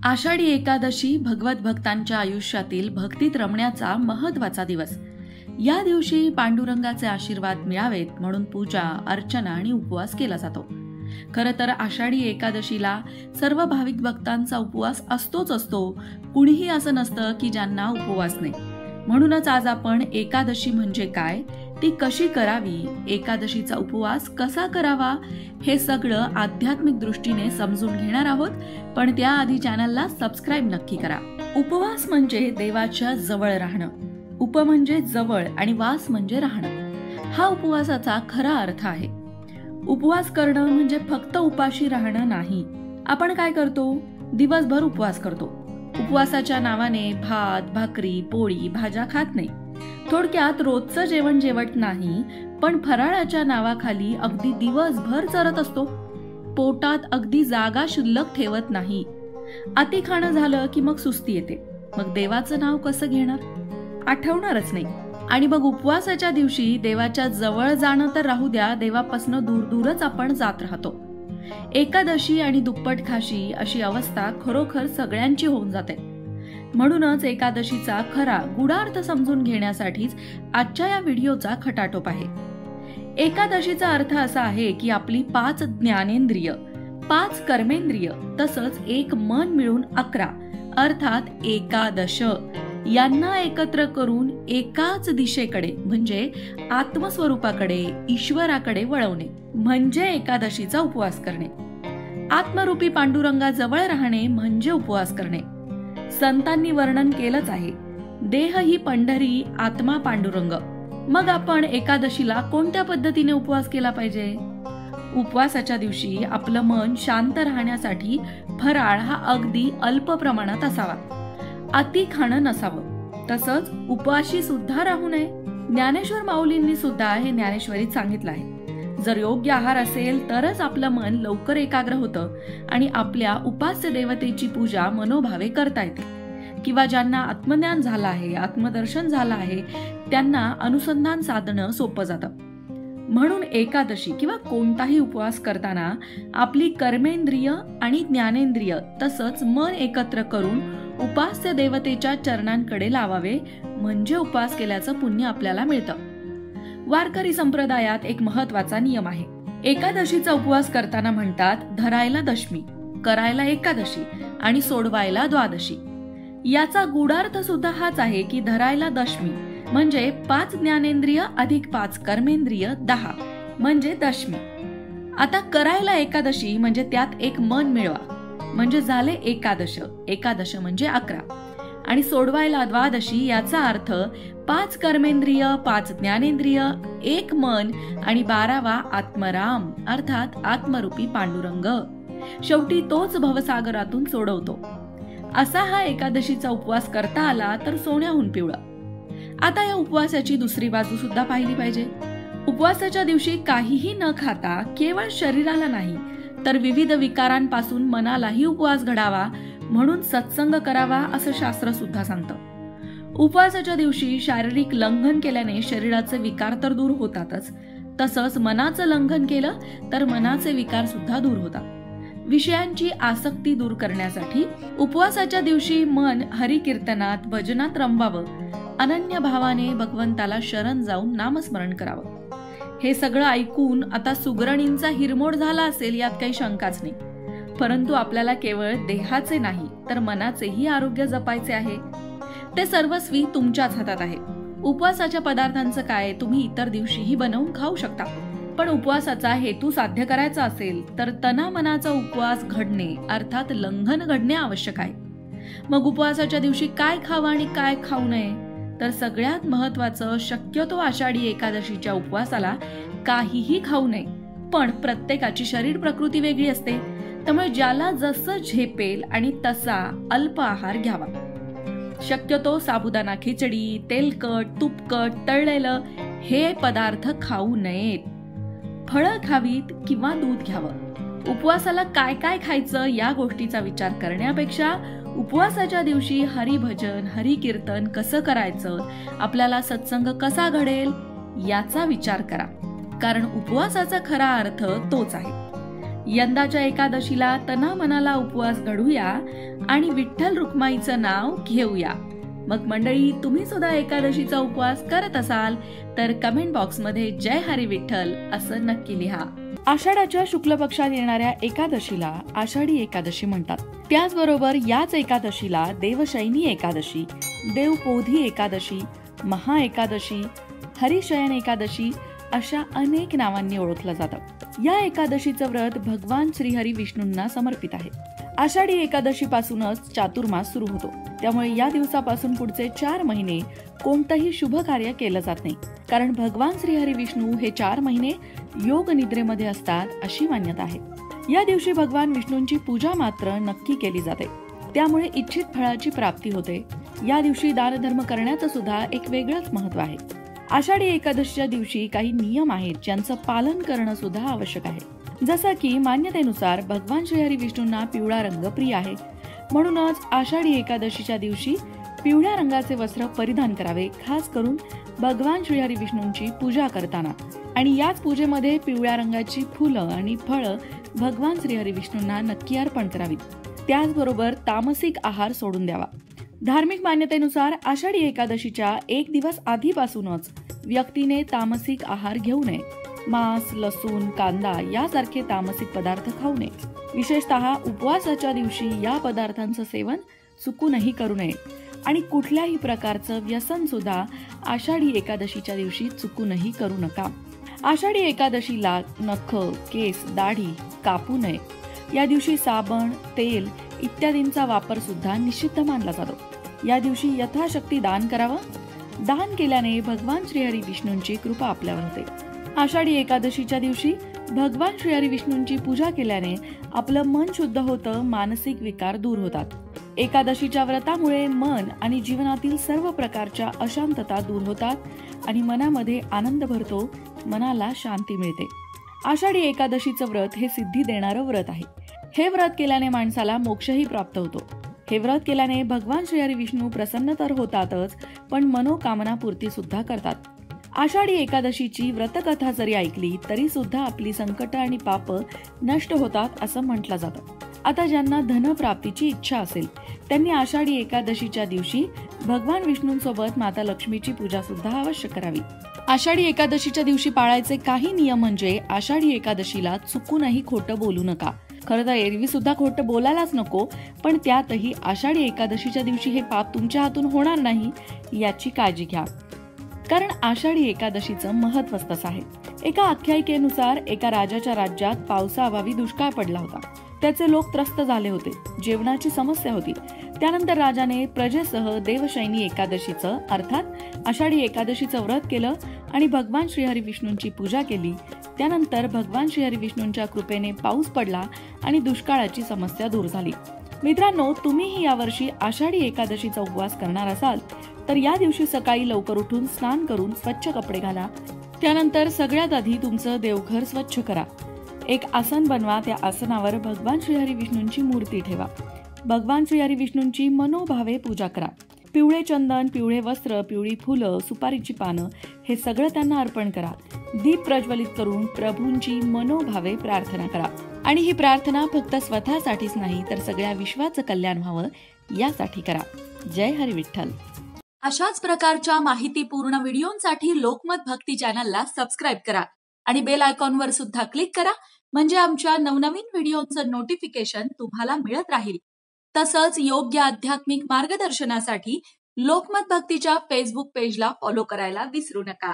आषाढी एकादशी भगवत भक्तांच्या आयुष्यातील भक्तीत रमण्याचा महत्वाचा दिवस. या दिवशी पांडुरंगाचे आशीर्वाद मिळावेत म्हणून पूजा, अर्चना आणि उपवास केला जातो. खरं तर आषाढी एकादशीला सर्व भाविक भक्तांचा उपवास असतो. कुणीही असं नसतं की ज्यांना उपवास नाही. म्हणूनच आज आपण एकादशी म्हणजे काय, ती कशी करावी, एकादशीचा उपवास कसा करावा, हे सगळं आध्यात्मिक दृष्टीने समजून घेणार आहोत. पण त्याआधी चॅनलला सबस्क्राईब नक्की करा. उपवास म्हणजे देवाच्या जवळ राहणं. उप म्हणजे जवळ आणि वास म्हणजे राहणं. हा उपवासाचा खरा अर्थ आहे. उपवास करणं म्हणजे फक्त उपाशी राहणं नाही. आपण काय करतो? दिवसभर उपवास करतो. उपवासाच्या नावाने भात, भाकरी, पोळी, भाज्या खात नाही. थोडक्यात रोजचं जेवण जेवत नाही, पण फराळाच्या नावाखाली अगदी दिवसभर चरत असतो. पोटात अगदी जागा शिल्लक ठेवत नाही. अति खाणं झालं की मग सुस्ती येते. मग देवाचं नाव कसं घेणार? आठवणारच नाही. आणि मग उपवासाच्या दिवशी देवाच्या जवळ जाणं तर राहू द्या, देवापासून दूरच आपण जात राहतो. एकादशी आणि दुप्पट खाशी अशी अवस्था खरोखर सगळ्यांची होऊन जाते. म्हणूनच एकादशीचा खरा गूढार्थ समजून घेण्यासाठीच आजच्या या व्हिडिओचा खटाटोप आहे. एकादशीचा अर्थ असा आहे की आपली 5 ज्ञानेंद्रिय, 5 कर्मेंद्रिय तसंच एक मन मिळून 11 अर्थात एकादश यांना एकत्र करून एकाच दिशेकडे म्हणजे आत्मस्वरूपाकडे, ईश्वराकडे वळवणे म्हणजे एकादशीचा उपवास करणे. आत्मरूपी पांडुरंगाजवळ राहणे म्हणजे उपवास करणे. संतांनी वर्णन केलंच आहे, देह ही पंढरी, आत्मा पांडुरंग. मग आपण एकादशीला कोणत्या पद्धतीने उपवास केला पाहिजे? उपवासाच्या दिवशी आपलं मन शांत राहण्यासाठी फराळ हा अगदी अल्प प्रमाणात असावा. अति खाणं नसावं. तसंच उपवाशी सुद्धा राहू नये. ज्ञानेश्वर माऊलींनी सुद्धा हे ज्ञानेश्वरीत सांगितलं आहे. जर योग्य आहार असेल तरच आपलं मन लवकर एकाग्र होतं आणि आपल्या उपास्य देवतेची पूजा मनोभावे करता येते. किंवा ज्यांना आत्मज्ञान झालं आहे, आत्मदर्शन झालं आहे, त्यांना अनुसंधान साधणं सोपं जातं. म्हणून एकादशी किंवा कोणताही उपवास करताना आपली कर्मेंद्रिय आणि ज्ञानेंद्रिय तसंच मन एकत्र करून उपास्य देवतेच्या चरणांकडे लावावे म्हणजे उपवास केल्याचं पुण्य आपल्याला मिळतं. वारकरी संप्रदायात एक महत्वाचा नियम आहे. एकादशीचा उपवास करताना म्हणतात, धरायला दशमी, करायला एकादशी आणि सोडवायला द्वादशी. याचा गूढार्थ सुद्धा हाच आहे की धरायला दशमी म्हणजे 5 ज्ञानेंद्रिय अधिक 5 कर्मेंद्रिय 10 म्हणजे दशमी. आता करायला एकादशी म्हणजे त्यात एक मन मिळवा म्हणजे झाले एकादश. एकादश म्हणजे 11 आणि सोडवायला द्वादशी याचा अर्थ 5 कर्मेंद्रिय, 5 ज्ञानेंद्रिय, एक मन आणि 12वा आत्मराम अर्थात आत्मरूपी पांडुरंग. शेवटी तोच भवसागरातून सोडवतो. असा हा एकादशीचा उपवास करता आला तर सोन्याहून पिवळं. आता या उपवासाची दुसरी बाजू सुद्धा पाहिली पाहिजे. उपवासाच्या दिवशी काहीही न खाता केवळ शरीराला नाही तर विविध विकारांपासून मनालाही उपवास घडावा म्हणून सत्संग करावा असं शास्त्र सुद्धा सांगतं. उपवासाच्या दिवशी शारीरिक लंघन केल्याने शरीराचे विकार तर दूर होतातच, तसंच मनाचं लंघन केलं तर मनाचे विकार सुद्धा दूर होतात. विषयांची आसक्ती दूर करण्यासाठी उपवासाच्या दिवशी मन हरिकीर्तनात, भजनात रमवावं. अनन्य भावाने भगवंताला शरण जाऊन नामस्मरण करावं. हे सगळं ऐकून आता सुगरणींचा हिरमोड झाला असेल यात काही शंकाच नाही. परंतु आपल्याला केवळ देहाचे नाही तर मनाचेही आरोग्य जपायचे आहे. ते सर्वस्वी तुमच्याच हातात आहे. उपवासाच्या पदार्थांचं काय, तुम्ही इतर दिवशीही बनवून खाऊ शकता. पण उपवासाचा हेतू साध्य करायचा असेल तर तना मनाचा उपवास घडणे अर्थात लंघन घडणे आवश्यक आहे. मग उपवासाच्या दिवशी काय खावं आणि काय खाऊ नये? तर सगळ्यात महत्वाचं, शक्यतो आषाढी एकादशीच्या उपवासाला काहीही खाऊ नये. पण प्रत्येकाची शरीर प्रकृती वेगळी असते, त्यामुळे ज्याला जसं झेपेल आणि तसा अल्प आहार घ्यावा. शक्यतो साबुदाणा खिचडी, तेलकट, तुपकट, तळलेलं हे पदार्थ खाऊ नयेत. फळं खावीत किंवा दूध घ्यावं. उपवासाला काय काय खायचं या गोष्टीचा विचार करण्यापेक्षा उपवासाच्या दिवशी हरिभजन, हरिकीर्तन कसं करायचं, आपल्याला सत्संग कसा घडेल याचा विचार करा. कारण उपवासाचा खरा अर्थ तोच आहे. यंदाच्या एकादशीला तना मनाला उपवास घडूया आणि विठ्ठल रुक्माईचं नाव घेऊया. मग मंडळी, तुम्ही सुद्धा एकादशीचा उपवास करत असाल तर कमेंट बॉक्समध्ये जय हरी विठ्ठल असं नक्की लिहा. आषाढाच्या शुक्ल पक्षात येणाऱ्या एकादशीला आषाढी एकादशी म्हणतात. त्याचबरोबर याच एकादशीला देवशयनी एकादशी, देवपोधी एकादशी, महा एकादशी, हरिशयन एकादशी अशा अनेक नावांनी ओळखलं जातं. या एकादशीचं व्रत भगवान श्रीहरी विष्णूंना समर्पित आहे. आषाढी एकादशी पासूनच चातुर्मास सुरू होतो. त्यामुळे या दिवसापासून पुढचे 4 महिने कोणतंही शुभ कार्य केलं जात नाही, कारण भगवान श्रीहरी विष्णू हे 4 महिने योग निद्रेमध्ये असतात अशी मान्यता आहे. या दिवशी भगवान विष्णूंची पूजा मात्र नक्की केली जाते. त्यामुळे इच्छित फळाची प्राप्ती होते. या दिवशी दानधर्म करण्याचं सुद्धा एक वेगळंच महत्व आहे. आषाढी एकादशीच्या दिवशी काही नियम आहेत ज्यांचं पालन करणं सुद्धा आवश्यक आहे. जसं की मान्यतेनुसार भगवान श्रीहरी विष्णूंना पिवळा रंग प्रिय आहे, म्हणूनच आषाढी एकादशीच्या दिवशी पिवळ्या रंगाचे वस्त्र परिधान करावे, खास करून भगवान श्रीहरी विष्णूंची पूजा करताना. आणि याच पूजेमध्ये पिवळ्या रंगाची फुलं आणि फळं भगवान श्रीहरी विष्णूंना नक्की अर्पण करावीत. त्याचबरोबर तामसिक आहार सोडून द्यावा. धार्मिक मान्यतेनुसार आषाढी एकादशीच्या 1 दिवस आधीपासूनच व्यक्तीने तामसिक आहार घेऊ नये. मांस, लसूण, कांदा यासारखे तामसिक पदार्थ खाऊ नये. विशेषतः उपवासाच्या दिवशी या पदार्थांचं सेवन चुकूनही करू नये. आणि कुठल्याही प्रकारचं व्यसन सुद्धा आषाढी एकादशीच्या दिवशी चुकूनही करू नका. आषाढी एकादशीला नख, केस, दाढी कापू नये. या दिवशी साबण, तेल इत्यादींचा वापर सुद्धा निषिद्ध मानला जातो. या दिवशी यथाशक्ती दान करावं. दान केल्याने भगवान श्रीहरी विष्णूंची कृपा आपल्यावर होते. आषाढी एकादशीच्या दिवशी भगवान श्रीहरी विष्णूंची पूजा केल्याने आपलं मन शुद्ध होतं, मानसिक विकार दूर होतात. एकादशीच्या व्रतामुळे मन आणि जीवनातील सर्व प्रकारच्या अशांतता दूर होतात आणि मनामध्ये आनंद भरतो, मनाला शांती मिळते. आषाढी एकादशीचं व्रत हे सिद्धी देणारं व्रत आहे. हे व्रत केल्याने माणसाला मोक्षही प्राप्त होतो. हे व्रत केल्याने भगवान श्रीहरी विष्णू प्रसन्न तर होतातच, पण मनोकामना पूर्ती सुद्धा करतात. आषाढी एकादशीची व्रतकथा जरी ऐकली तरी सुद्धा आपली संकट आणि पाप नष्ट होतात असं म्हटलं जातं. आता ज्यांना धनप्राप्तीची इच्छा असेल त्यांनी आषाढी एकादशीच्या दिवशी भगवान विष्णूंसोबत माता लक्ष्मीची पूजा सुद्धा अवश्य करावी. आषाढी एकादशीच्या दिवशी पाळायचे काही नियम म्हणजे आषाढी एकादशीला चुकूनही खोटं बोलू नका. खरं तर एरवी सुद्धा खोटं बोलायलाच नको, पण त्यातही आषाढी एकादशीच्या दिवशी हे पाप तुमच्या हातून होणार नाही याची काळजी घ्या, कारण आषाढी एकादशीचं महत्त्वच तसं आहे. एका आख्यायिकेनुसार एका राजाच्या राज्यात पावसाअभावी दुष्काळ पडला होता. त्याचे लोक त्रस्त झाले होते. जेवणाची समस्या होती. त्यानंतर राजाने प्रजेसह देवशयनी एकादशीचं अर्थात आषाढी एकादशीचं व्रत केलं आणि भगवान श्रीहरी विष्णूंची पूजा केली. त्यानंतर भगवान श्रीहरी विष्णूंच्या कृपेने पाऊस पडला आणि दुष्काळाची समस्या दूर झाली. मित्रांनो, तुम्हीही यावर्षी आषाढी एकादशीचा उपवास करणार असाल तर या दिवशी सकाळी लवकर उठून स्नान करून स्वच्छ कपडे घाला. त्यानंतर सगळ्यात आधी तुमचं देवघर स्वच्छ करा. एक आसन बनवा. त्या आसनावर भगवान श्रीहरी विष्णूंची मूर्ती ठेवा. भगवान श्रीहरी विष्णूंची मनोभावे पूजा करा. पिवळे चंदन, पिवळे वस्त्र, पिवळी फुलं, सुपारीची पानं हे सगळं त्यांना अर्पण करा. दीप प्रज्वलित करून प्रभूंची मनोभावे प्रार्थना करा. आणि ही प्रार्थना फक्त स्वतःसाठीच नाही तर सगळ्या विश्वाचं कल्याण व्हावं यासाठी करा. जय हरी विठ्ठल. अशाच प्रकारच्या माहितीपूर्ण व्हिडिओंसाठी लोकमत भक्ती चॅनलला सबस्क्राईब करा आणि बेल आयकॉनवर सुद्धा क्लिक करा, म्हणजे आमच्या नवनवीन व्हिडिओचं नोटिफिकेशन तुम्हाला मिळत राहील. तसंच योग्य आध्यात्मिक मार्गदर्शनासाठी लोकमत भक्तीच्या फेसबुक पेजला फॉलो करायला विसरू नका.